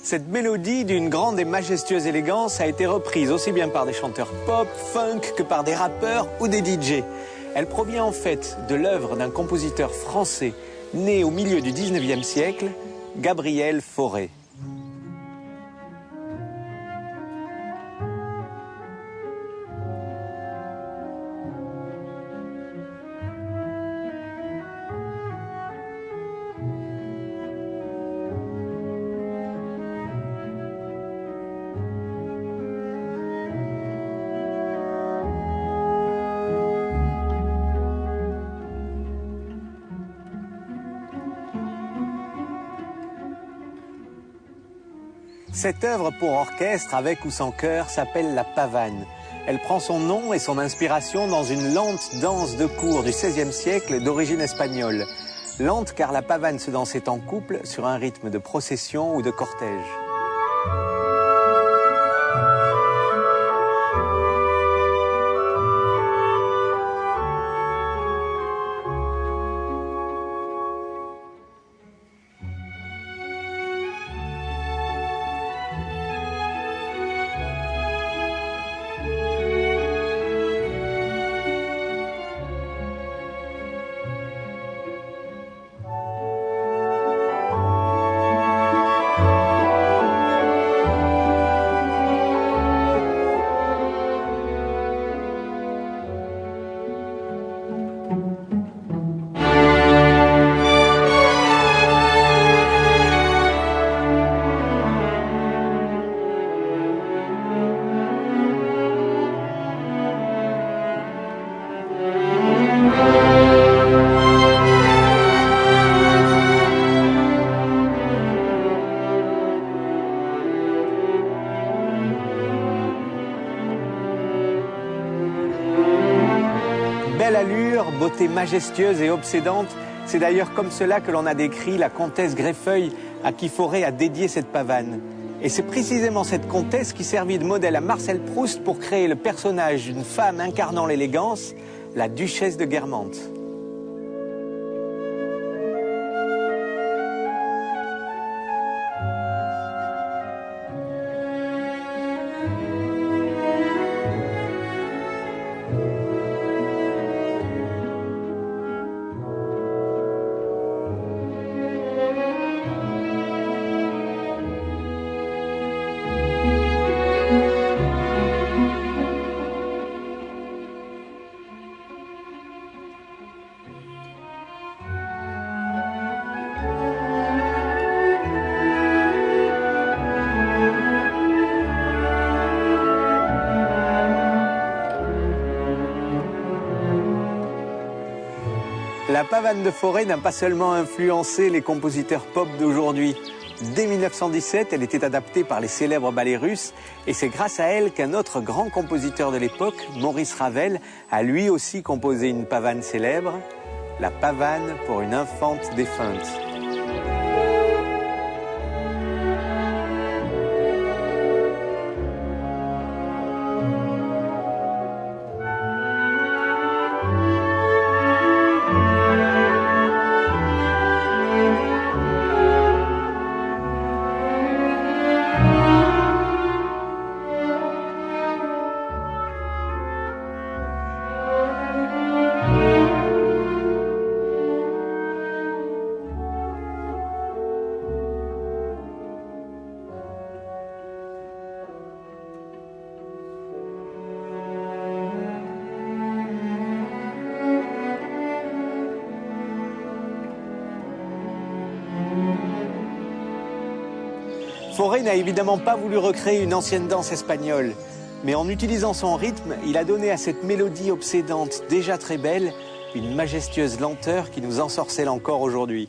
Cette mélodie d'une grande et majestueuse élégance a été reprise aussi bien par des chanteurs pop, funk que par des rappeurs ou des DJ. Elle provient en fait de l'œuvre d'un compositeur français né au milieu du 19e siècle, Gabriel Fauré. Cette œuvre pour orchestre, avec ou sans chœur, s'appelle la pavane. Elle prend son nom et son inspiration dans une lente danse de cour du XVIe siècle d'origine espagnole. Lente car la pavane se dansait en couple sur un rythme de procession ou de cortège. Belle allure, beauté majestueuse et obsédante, c'est d'ailleurs comme cela que l'on a décrit la comtesse Greffeuil à qui Fauré a dédié cette pavane. Et c'est précisément cette comtesse qui servit de modèle à Marcel Proust pour créer le personnage d'une femme incarnant l'élégance, la duchesse de Guermantes. La pavane de Fauré n'a pas seulement influencé les compositeurs pop d'aujourd'hui. Dès 1917, elle était adaptée par les célèbres ballets russes et c'est grâce à elle qu'un autre grand compositeur de l'époque, Maurice Ravel, a lui aussi composé une pavane célèbre, la pavane pour une infante défunte. Fauré n'a évidemment pas voulu recréer une ancienne danse espagnole, mais en utilisant son rythme, il a donné à cette mélodie obsédante déjà très belle une majestueuse lenteur qui nous ensorcelle encore aujourd'hui.